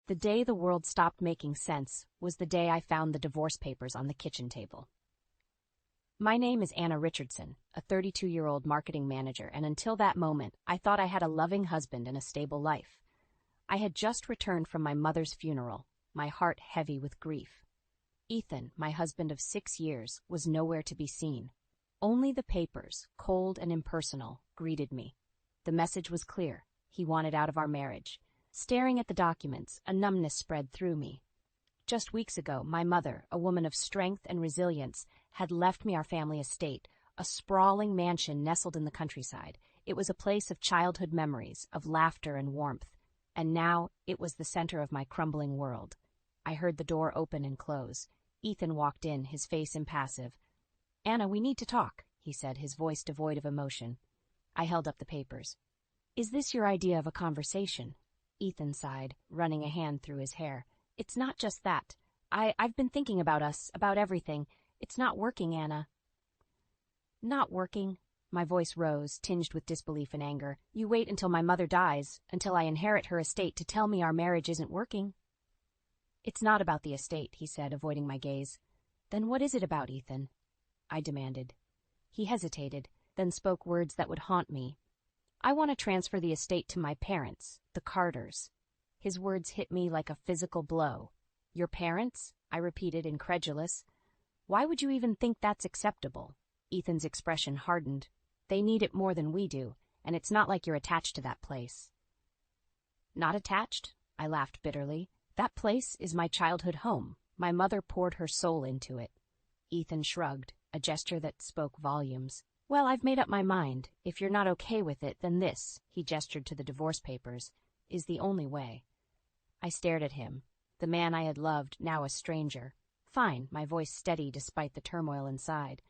The day the world stopped making sense was the day I found the divorce papers on the kitchen table. My name is Anna Richardson, a 32-year-old marketing manager, and until that moment, I thought I had a loving husband and a stable life. I had just returned from my mother's funeral, my heart heavy with grief. Ethan, my husband of 6 years, was nowhere to be seen. Only the papers, cold and impersonal, greeted me. The message was clear. He wanted out of our marriage. Staring at the documents, a numbness spread through me. Just weeks ago, my mother, a woman of strength and resilience, had left me our family estate, a sprawling mansion nestled in the countryside. It was a place of childhood memories, of laughter and warmth, and now it was the center of my crumbling world. I heard the door open and close. Ethan walked in, his face impassive. "Anna, we need to talk," he said, his voice devoid of emotion. I held up the papers. "Is this your idea of a conversation?" Ethan sighed, running a hand through his hair. "It's not just that. I've been thinking about us, about everything. It's not working, Anna." "Not working?" My voice rose, tinged with disbelief and anger. "You wait until my mother dies, until I inherit her estate, to tell me our marriage isn't working." "It's not about the estate," he said, avoiding my gaze. "Then what is it about, Ethan?" I demanded. He hesitated, then spoke words that would haunt me. "I want to transfer the estate to my parents, the Carters." His words hit me like a physical blow. "Your parents?" I repeated, incredulous. "Why would you even think that's acceptable?" Ethan's expression hardened. "They need it more than we do, and it's not like you're attached to that place." "Not attached?" I laughed bitterly. "That place is my childhood home. My mother poured her soul into it." Ethan shrugged, a gesture that spoke volumes. "Well, I've made up my mind. If you're not okay with it, then this," he gestured to the divorce papers, "is the only way." I stared at him, the man I had loved, now a stranger. "Fine," my voice steady despite the turmoil inside.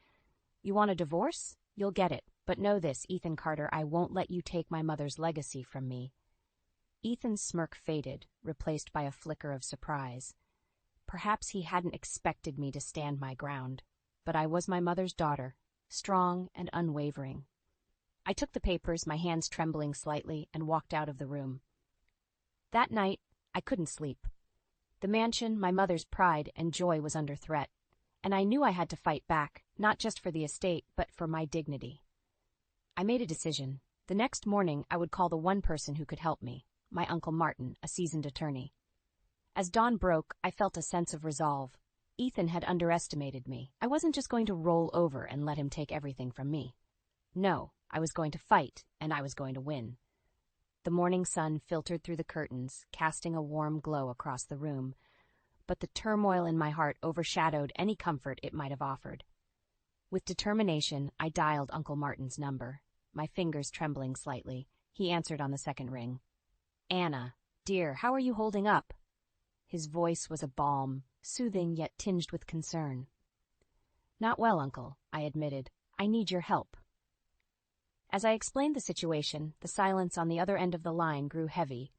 "You want a divorce? You'll get it. But know this, Ethan Carter, I won't let you take my mother's legacy from me." Ethan's smirk faded, replaced by a flicker of surprise. Perhaps he hadn't expected me to stand my ground, but I was my mother's daughter, strong and unwavering. I took the papers, my hands trembling slightly, and walked out of the room. That night, I couldn't sleep. The mansion, my mother's pride and joy, was under threat, and I knew I had to fight back, not just for the estate, but for my dignity. I made a decision. The next morning, I would call the one person who could help me, my Uncle Martin, a seasoned attorney. As dawn broke, I felt a sense of resolve. Ethan had underestimated me. I wasn't just going to roll over and let him take everything from me. No, I was going to fight, and I was going to win. The morning sun filtered through the curtains, casting a warm glow across the room, but the turmoil in my heart overshadowed any comfort it might have offered. With determination, I dialed Uncle Martin's number, my fingers trembling slightly. He answered on the second ring. "Anna, dear, how are you holding up?" His voice was a balm, soothing yet tinged with concern. "Not well, Uncle," I admitted. "I need your help." As I explained the situation, the silence on the other end of the line grew heavy.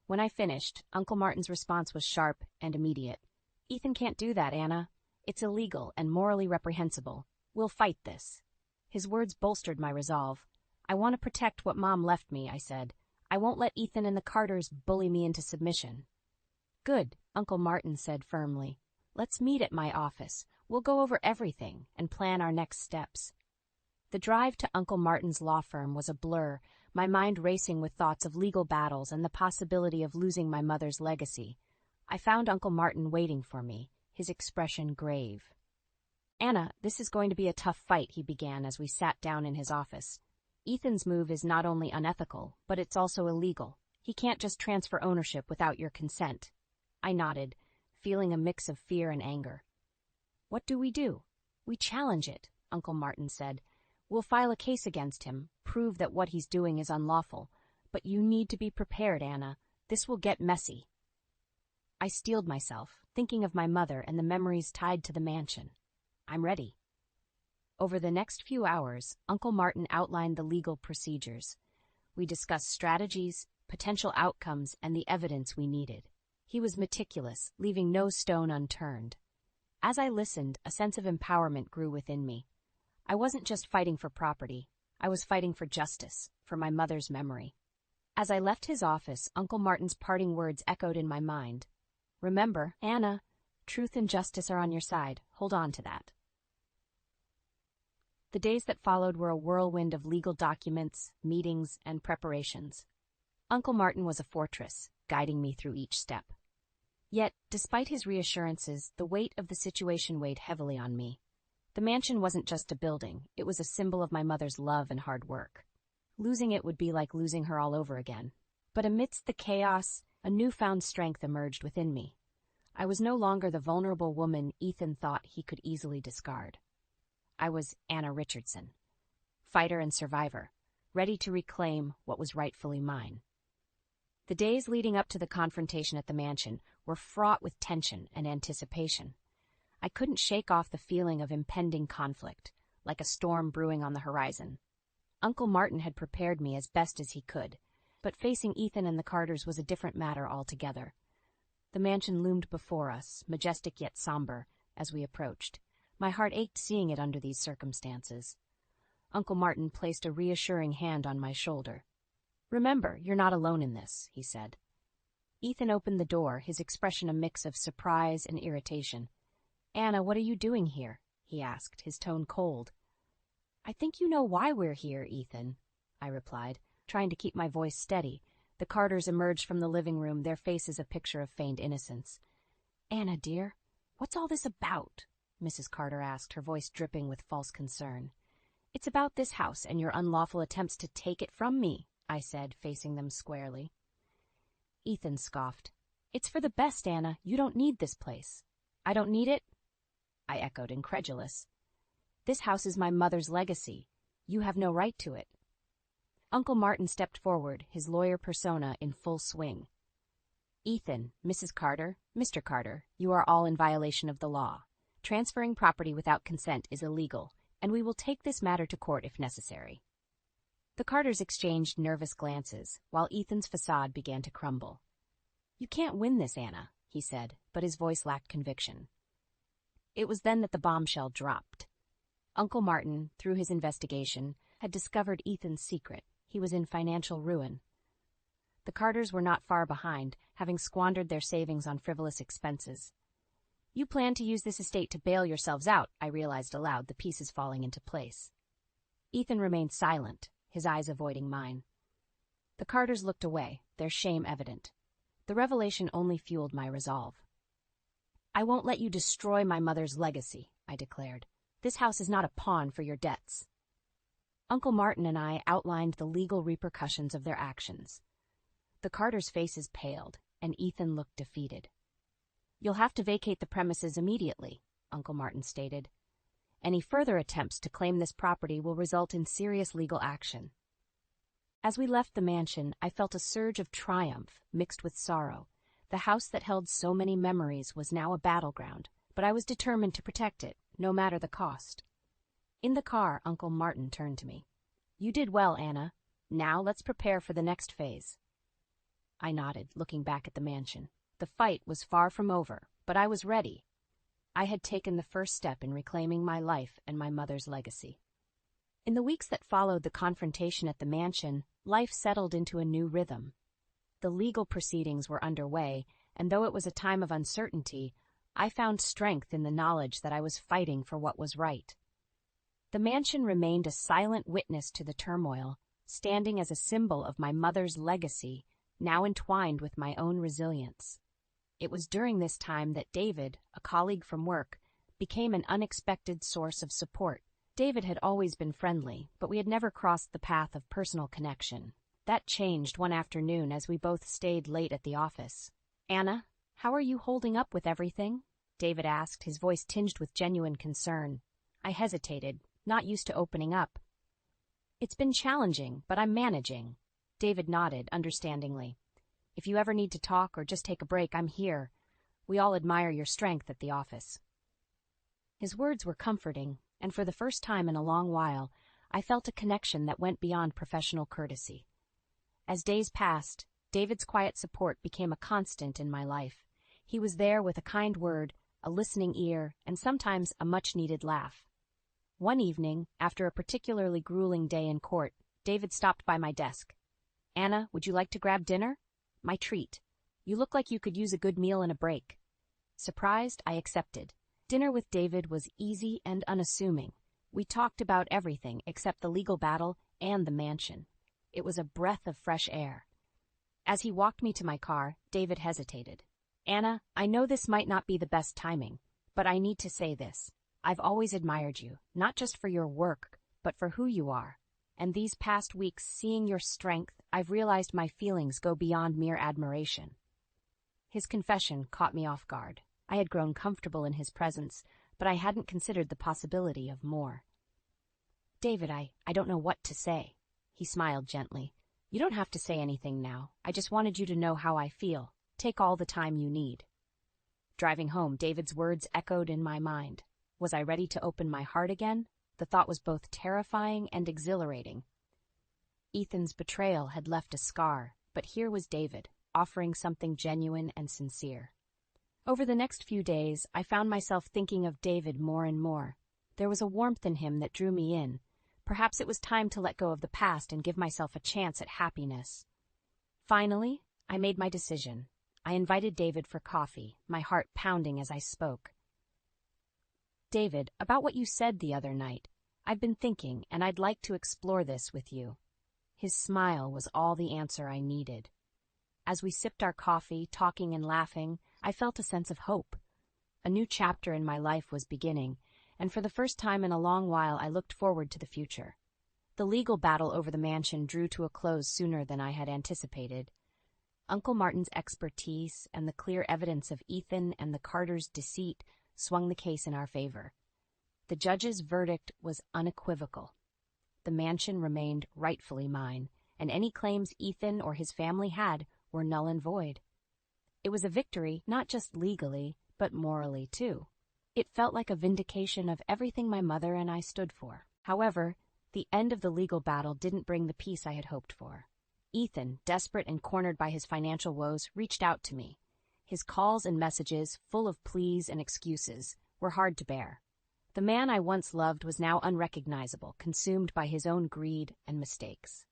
When I finished, Uncle Martin's response was sharp and immediate. "Ethan can't do that, Anna. It's illegal and morally reprehensible. We'll fight this." His words bolstered my resolve. "I want to protect what Mom left me," I said. "I won't let Ethan and the Carters bully me into submission." "Good," Uncle Martin said firmly. "Let's meet at my office. We'll go over everything and plan our next steps." The drive to Uncle Martin's law firm was a blur, my mind racing with thoughts of legal battles and the possibility of losing my mother's legacy. I found Uncle Martin waiting for me, his expression grave. "Anna, this is going to be a tough fight," he began as we sat down in his office. "Ethan's move is not only unethical, but it's also illegal. He can't just transfer ownership without your consent." I nodded, feeling a mix of fear and anger. "What do? We challenge it," Uncle Martin said. "We'll file a case against him, prove that what he's doing is unlawful. But you need to be prepared, Anna. This will get messy." I steeled myself, thinking of my mother and the memories tied to the mansion. "I'm ready." Over the next few hours, Uncle Martin outlined the legal procedures. We discussed strategies, potential outcomes, and the evidence we needed. He was meticulous, leaving no stone unturned. As I listened, a sense of empowerment grew within me. I wasn't just fighting for property. I was fighting for justice, for my mother's memory. As I left his office, Uncle Martin's parting words echoed in my mind. Remember, Anna, truth and justice are on your side. Hold on to that. The days that followed were a whirlwind of legal documents, meetings, and preparations. Uncle Martin was a fortress, guiding me through each step. Yet, despite his reassurances, the weight of the situation weighed heavily on me. The mansion wasn't just a building, it was a symbol of my mother's love and hard work. Losing it would be like losing her all over again. But amidst the chaos, a newfound strength emerged within me. I was no longer the vulnerable woman Ethan thought he could easily discard. I was Anna Richardson, fighter and survivor, ready to reclaim what was rightfully mine. The days leading up to the confrontation at the mansion were fraught with tension and anticipation. I couldn't shake off the feeling of impending conflict, like a storm brewing on the horizon. Uncle Martin had prepared me as best as he could, but facing Ethan and the Carters was a different matter altogether. The mansion loomed before us, majestic yet somber, as we approached. My heart ached seeing it under these circumstances. Uncle Martin placed a reassuring hand on my shoulder. Remember, you're not alone in this, he said. Ethan opened the door, his expression a mix of surprise and irritation. Anna, what are you doing here? He asked, his tone cold. I think you know why we're here, Ethan, I replied, trying to keep my voice steady. The Carters emerged from the living room, their faces a picture of feigned innocence. Anna, dear, what's all this about? Mrs. Carter asked, her voice dripping with false concern. It's about this house and your unlawful attempts to take it from me, I said, facing them squarely. Ethan scoffed. It's for the best, Anna. You don't need this place. I don't need it? I echoed, incredulous. This house is my mother's legacy. You have no right to it. Uncle Martin stepped forward, his lawyer persona in full swing. Ethan, Mrs. Carter, Mr. Carter, you are all in violation of the law. Transferring property without consent is illegal, and we will take this matter to court if necessary. The Carters exchanged nervous glances, while Ethan's facade began to crumble. You can't win this, Anna, he said, but his voice lacked conviction. It was then that the bombshell dropped. Uncle Martin, through his investigation, had discovered Ethan's secret. He was in financial ruin. The Carters were not far behind, having squandered their savings on frivolous expenses. You plan to use this estate to bail yourselves out, I realized aloud, the pieces falling into place. Ethan remained silent, his eyes avoiding mine. The Carters looked away, their shame evident. The revelation only fueled my resolve. I won't let you destroy my mother's legacy, I declared. This house is not a pawn for your debts. Uncle Martin and I outlined the legal repercussions of their actions. The Carters' faces paled, and Ethan looked defeated. You'll have to vacate the premises immediately, Uncle Martin stated. Any further attempts to claim this property will result in serious legal action. As we left the mansion, I felt a surge of triumph mixed with sorrow. The house that held so many memories was now a battleground, but I was determined to protect it, no matter the cost. In the car, Uncle Martin turned to me. You did well, Anna. Now let's prepare for the next phase. I nodded, looking back at the mansion. The fight was far from over, but I was ready. I had taken the first step in reclaiming my life and my mother's legacy. In the weeks that followed the confrontation at the mansion, life settled into a new rhythm. The legal proceedings were underway, and though it was a time of uncertainty, I found strength in the knowledge that I was fighting for what was right. The mansion remained a silent witness to the turmoil, standing as a symbol of my mother's legacy, now entwined with my own resilience. It was during this time that David, a colleague from work, became an unexpected source of support. David had always been friendly, but we had never crossed the path of personal connection. That changed one afternoon as we both stayed late at the office. Anna, how are you holding up with everything? David asked, his voice tinged with genuine concern. I hesitated, not used to opening up. It's been challenging, but I'm managing. David nodded, understandingly. If you ever need to talk or just take a break, I'm here. We all admire your strength at the office. His words were comforting, and for the first time in a long while, I felt a connection that went beyond professional courtesy. As days passed, David's quiet support became a constant in my life. He was there with a kind word, a listening ear, and sometimes a much-needed laugh. One evening, after a particularly grueling day in court, David stopped by my desk. Anna, would you like to grab dinner? My treat. You look like you could use a good meal and a break. Surprised, I accepted. Dinner with David was easy and unassuming. We talked about everything except the legal battle and the mansion. It was a breath of fresh air. As he walked me to my car, David hesitated. Anna, I know this might not be the best timing, but I need to say this. I've always admired you, not just for your work, but for who you are. And these past weeks, seeing your strength, I've realized my feelings go beyond mere admiration. His confession caught me off guard. I had grown comfortable in his presence, but I hadn't considered the possibility of more. David, I don't know what to say. He smiled gently. You don't have to say anything now. I just wanted you to know how I feel. Take all the time you need. Driving home, David's words echoed in my mind. Was I ready to open my heart again? The thought was both terrifying and exhilarating. Ethan's betrayal had left a scar, but here was David, offering something genuine and sincere. Over the next few days, I found myself thinking of David more and more. There was a warmth in him that drew me in. Perhaps it was time to let go of the past and give myself a chance at happiness. Finally, I made my decision. I invited David for coffee, my heart pounding as I spoke. David, about what you said the other night, I've been thinking, and I'd like to explore this with you. His smile was all the answer I needed. As we sipped our coffee, talking and laughing, I felt a sense of hope. A new chapter in my life was beginning, and for the first time in a long while I looked forward to the future. The legal battle over the mansion drew to a close sooner than I had anticipated. Uncle Martin's expertise and the clear evidence of Ethan and the Carters' deceit swung the case in our favor. The judge's verdict was unequivocal. The mansion remained rightfully mine, and any claims Ethan or his family had were null and void. It was a victory not just legally, but morally too. It felt like a vindication of everything my mother and I stood for. However, the end of the legal battle didn't bring the peace I had hoped for. Ethan, desperate and cornered by his financial woes, reached out to me. His calls and messages, full of pleas and excuses, were hard to bear. The man I once loved was now unrecognizable, consumed by his own greed and mistakes.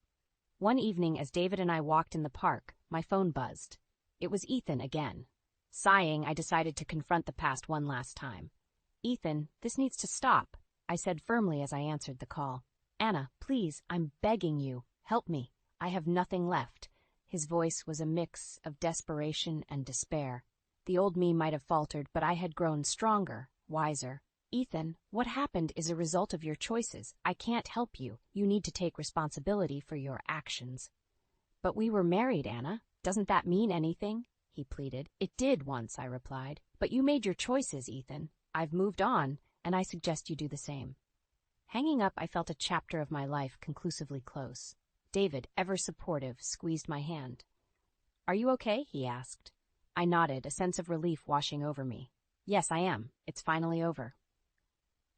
One evening, as David and I walked in the park, my phone buzzed. It was Ethan again. Sighing, I decided to confront the past one last time. Ethan, this needs to stop, I said firmly as I answered the call. Anna, please, I'm begging you, help me. I have nothing left. His voice was a mix of desperation and despair. The old me might have faltered, but I had grown stronger, wiser. Ethan, what happened is a result of your choices. I can't help you. You need to take responsibility for your actions. But we were married, Anna. Doesn't that mean anything? He pleaded. It did once, I replied. But you made your choices, Ethan. I've moved on, and I suggest you do the same. Hanging up, I felt a chapter of my life conclusively close. David, ever supportive, squeezed my hand. Are you okay? He asked. I nodded, a sense of relief washing over me. Yes, I am. It's finally over.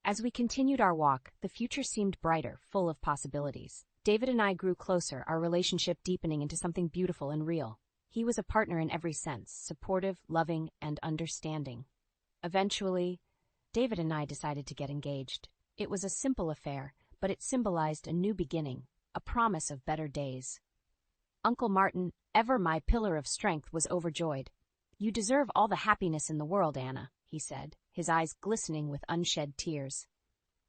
As we continued our walk, the future seemed brighter, full of possibilities. David and I grew closer, our relationship deepening into something beautiful and real. He was a partner in every sense, supportive, loving, and understanding. Eventually, David and I decided to get engaged. It was a simple affair, but it symbolized a new beginning, a promise of better days. Uncle Martin, ever my pillar of strength, was overjoyed. You deserve all the happiness in the world, Anna, he said, his eyes glistening with unshed tears.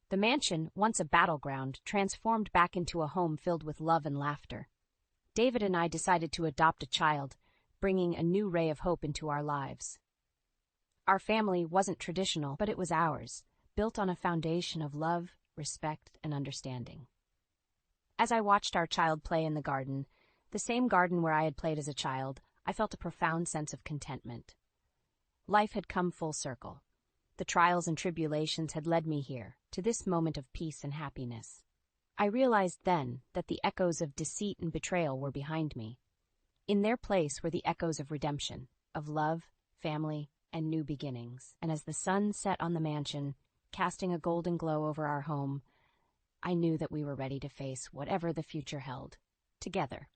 The mansion, once a battleground, transformed back into a home filled with love and laughter. David and I decided to adopt a child, bringing a new ray of hope into our lives. Our family wasn't traditional, but it was ours, built on a foundation of love, respect, and understanding. As I watched our child play in the garden, the same garden where I had played as a child, I felt a profound sense of contentment. Life had come full circle. The trials and tribulations had led me here, to this moment of peace and happiness. I realized then that the echoes of deceit and betrayal were behind me. In their place were the echoes of redemption, of love, family, and new beginnings. And as the sun set on the mansion, casting a golden glow over our home, I knew that we were ready to face whatever the future held, together.